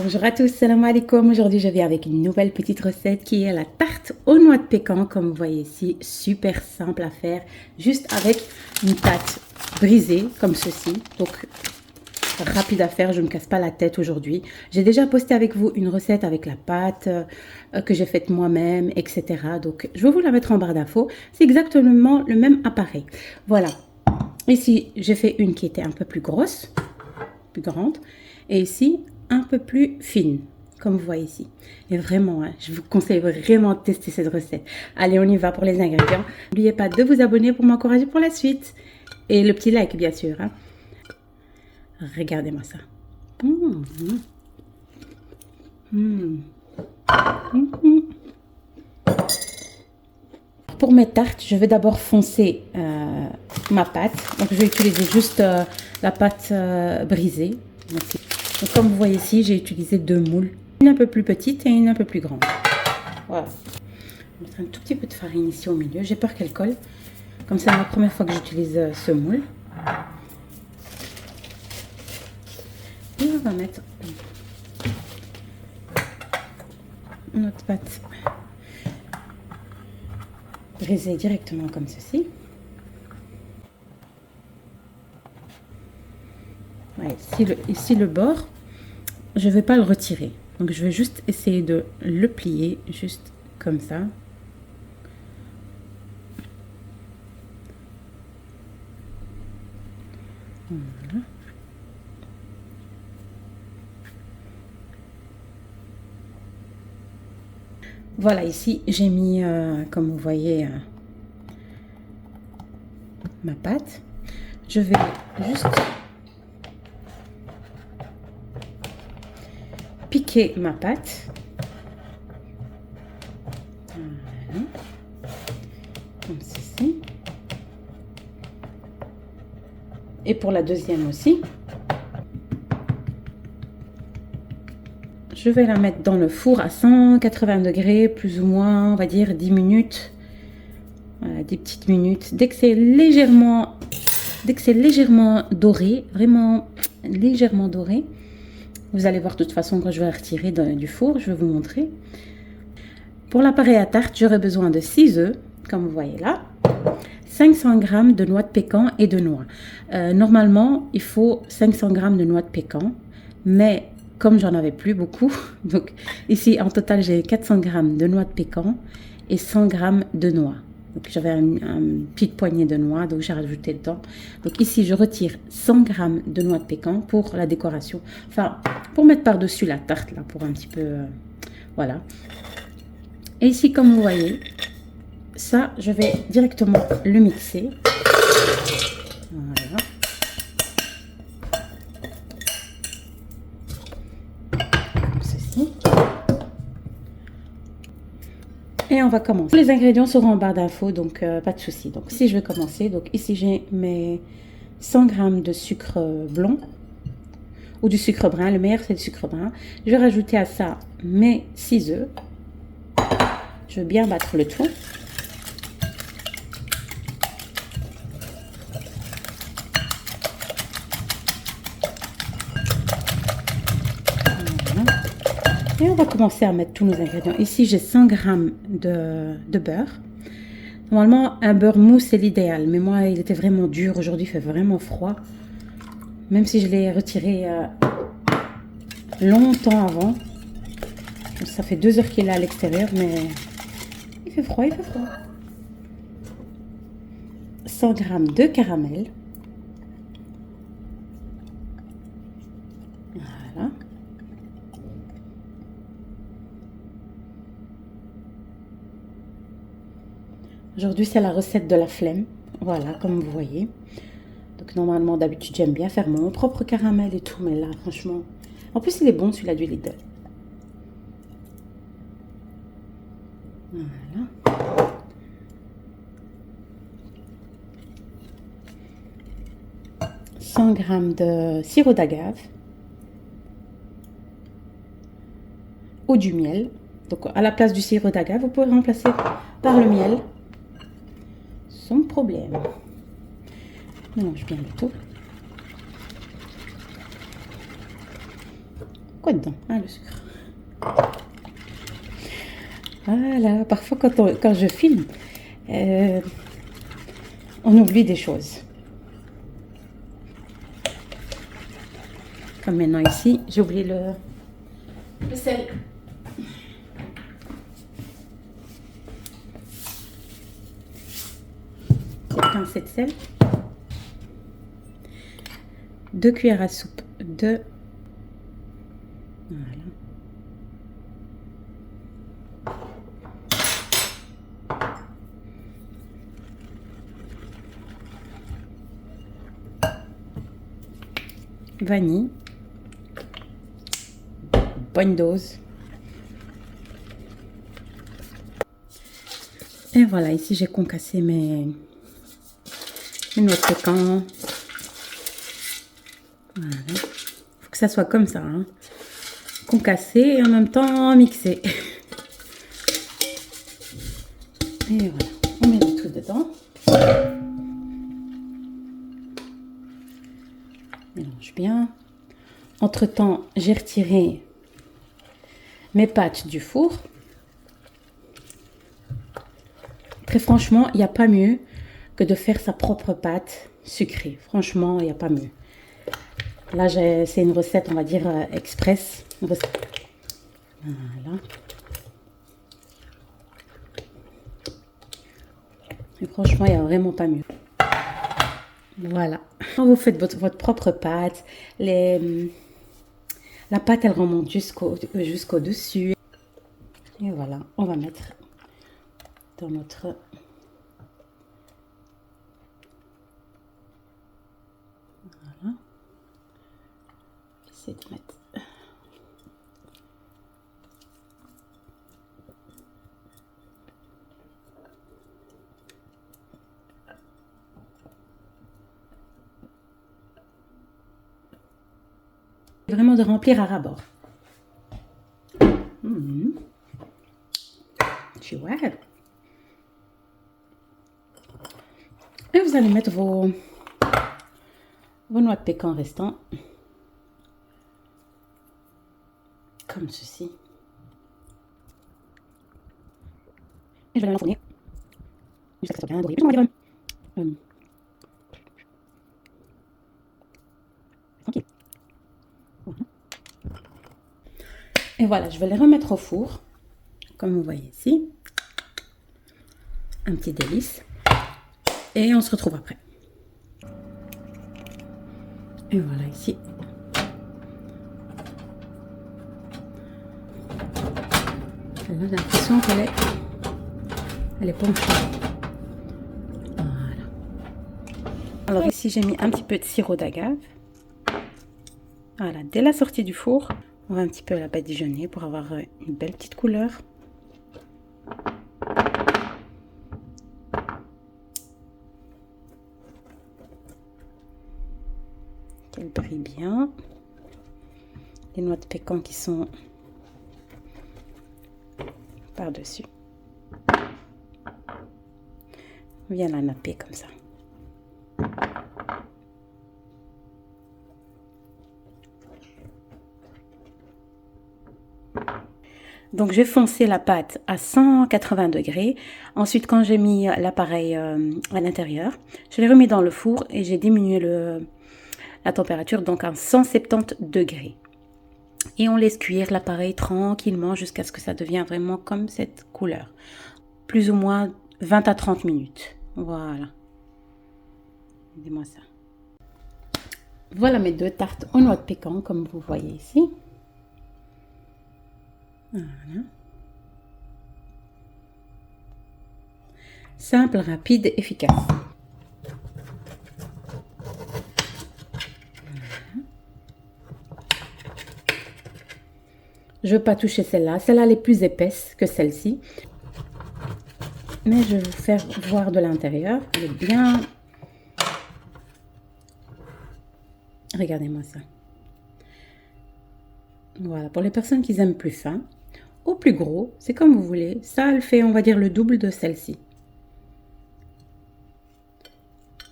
Bonjour à tous, salam alaikum. Aujourd'hui, je viens avec une nouvelle petite recette qui est la tarte aux noix de pécan. Comme vous voyez ici, super simple à faire, juste avec une pâte brisée comme ceci. Donc, rapide à faire, je ne me casse pas la tête aujourd'hui. J'ai déjà posté avec vous une recette avec la pâte que j'ai faite moi-même, etc. Donc, je vais vous la mettre en barre d'infos. C'est exactement le même appareil. Voilà. Ici, j'ai fait une qui était un peu plus grosse, plus grande. Et ici, un peu plus fine, comme vous voyez ici. Et vraiment, hein, je vous conseille vraiment de tester cette recette. Allez, on y va pour les ingrédients. N'oubliez pas de vous abonner pour m'encourager pour la suite. Et le petit like, bien sûr. Hein. Regardez-moi ça. Pour mes tartes, je vais d'abord foncer ma pâte. Donc, je vais utiliser juste la pâte brisée. Donc, comme vous voyez ici, j'ai utilisé deux moules. Une un peu plus petite et une un peu plus grande. Voilà. Je vais mettre un tout petit peu de farine ici au milieu. J'ai peur qu'elle colle. Comme c'est la première fois que j'utilise ce moule. Et on va mettre notre pâte brisée directement comme ceci. Ouais, ici le bord, je ne vais pas le retirer. Donc je vais juste essayer de le plier juste comme ça. Voilà. Voilà, ici j'ai mis, comme vous voyez, ma pâte. Je vais juste piquer ma pâte. Voilà. Comme ceci. Et pour la deuxième aussi. Je vais la mettre dans le four à 180 degrés, plus ou moins, on va dire 10 minutes. Voilà, 10 petites minutes. Dès que c'est légèrement doré, vraiment légèrement doré, vous allez voir de toute façon quand je vais la retirer du four, je vais vous montrer. Pour l'appareil à tarte, j'aurai besoin de 6 œufs, comme vous voyez là. 500 g de noix de pécan et de noix. Normalement, il faut 500 g de noix de pécan, mais comme j'en avais plus beaucoup, donc ici en total j'ai 400 g de noix de pécan et 100 g de noix. Donc j'avais une petite poignée de noix, donc j'ai rajouté dedans. Donc ici je retire 100 g de noix de pécan pour la décoration. Enfin, pour mettre par-dessus la tarte là, pour un petit peu, voilà. Et ici comme vous voyez, ça je vais directement le mixer. Voilà. Et on va commencer. Les ingrédients seront en barre d'infos, donc pas de souci. Donc si je vais commencer, donc ici j'ai mes 100 g de sucre blond ou du sucre brun. Le meilleur c'est le sucre brun. Je vais rajouter à ça mes 6 œufs. Je vais bien battre le tout. Et on va commencer à mettre tous nos ingrédients. Ici, j'ai 100 g de beurre. Normalement, un beurre mou, c'est l'idéal. Mais moi, il était vraiment dur. Aujourd'hui, il fait vraiment froid. Même si je l'ai retiré longtemps avant. Ça fait 2 heures qu'il est à l'extérieur, mais il fait froid, il fait froid. 100 g de caramel. Voilà. Aujourd'hui, c'est la recette de la flemme. Voilà, comme vous voyez. Donc, normalement, d'habitude, j'aime bien faire mon propre caramel et tout. Mais là, franchement... En plus, il est bon, celui-là du Lidl. Voilà. « 100 g de sirop d'agave. Ou du miel. Donc, à la place du sirop d'agave, vous pouvez remplacer par le miel. Sans problème. Mélange bien le tout. quoi dedans? Ah, le sucre. Voilà, parfois quand je filme, on oublie des choses. Comme maintenant ici, j'ai oublié le sel. Pincée de sel. 2 cuillères à soupe de... Voilà. Vanille. Bonne dose. Et voilà, ici j'ai concassé mes noix de pécan. Voilà. Faut que ça soit comme ça, hein. Concassé et en même temps mixé. Et voilà, on met le tout dedans. Mélange bien. Entre-temps, j'ai retiré mes pâtes du four. Très franchement, il n'y a pas mieux que de faire sa propre pâte sucrée. Franchement, il n'y a pas mieux. Là, c'est une recette, on va dire, express. Voilà. Et franchement, il n'y a vraiment pas mieux. Voilà. Quand vous faites votre propre pâte, la pâte, elle remonte jusqu'au dessus. Et voilà, on va mettre dans notre... Voilà. J'essaie de mettre... Vraiment de remplir à ras-bord. Tu vois. Et vous allez mettre vos noix de pécan restants. Comme ceci. Et je vais l'enfourner. Jusqu'à ce que ça soit bien doré. Tranquille. Et voilà, je vais les remettre au four. Comme vous voyez ici. Un petit délice. Et on se retrouve après. Et voilà ici. J'ai l'impression qu'elle est penchée. Voilà. Alors ici j'ai mis un petit peu de sirop d'agave. Voilà, dès la sortie du four, on va un petit peu la badigeonner pour avoir une belle petite couleur. Qu'elle brille bien. Les noix de pécan qui sont par-dessus. On vient la napper comme ça. Donc j'ai foncé la pâte à 180 degrés. Ensuite, quand j'ai mis l'appareil à l'intérieur, je l'ai remis dans le four et j'ai diminué la température donc à 170 degrés. Et on laisse cuire l'appareil tranquillement jusqu'à ce que ça devienne vraiment comme cette couleur. Plus ou moins 20 à 30 minutes. Voilà. Regardez-moi ça. Voilà mes 2 tartes aux noix de pécan comme vous voyez ici. Voilà. Simple, rapide, efficace. Je ne veux pas toucher celle-là. Celle-là, elle est plus épaisse que celle-ci. Mais je vais vous faire voir de l'intérieur. Elle est bien... Regardez-moi ça. Voilà, pour les personnes qui aiment plus fin ou plus gros, c'est comme vous voulez. Ça, elle fait, on va dire, le double de celle-ci.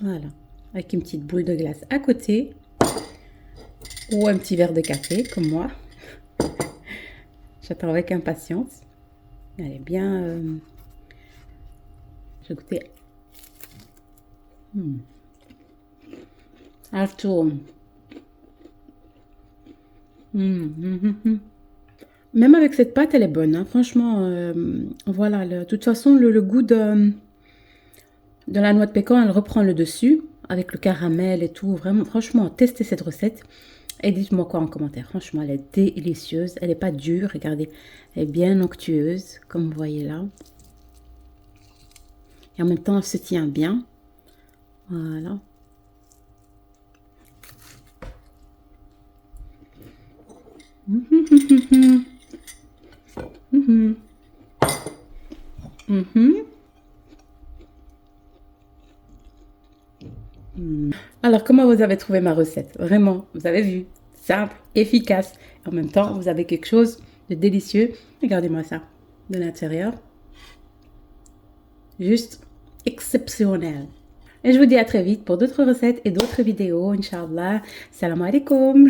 Voilà, avec une petite boule de glace à côté ou un petit verre de café, comme moi. J'attends avec impatience. Elle est bien... Je vais goûter. Elle tourne. Même avec cette pâte, elle est bonne. Hein. Franchement, voilà. De toute façon, le goût de la noix de pécan, elle reprend le dessus avec le caramel et tout. Vraiment, franchement, testez cette recette. Et dites-moi quoi en commentaire. Franchement, elle est délicieuse. Elle n'est pas dure. Regardez, elle est bien onctueuse, comme vous voyez là. Et en même temps, elle se tient bien. Voilà. Alors, comment vous avez trouvé ma recette? Vraiment, vous avez vu, simple, efficace. En même temps, vous avez quelque chose de délicieux. Regardez-moi ça, de l'intérieur. Juste exceptionnel. Et je vous dis à très vite pour d'autres recettes et d'autres vidéos, Inch'Allah. Salam alaikum.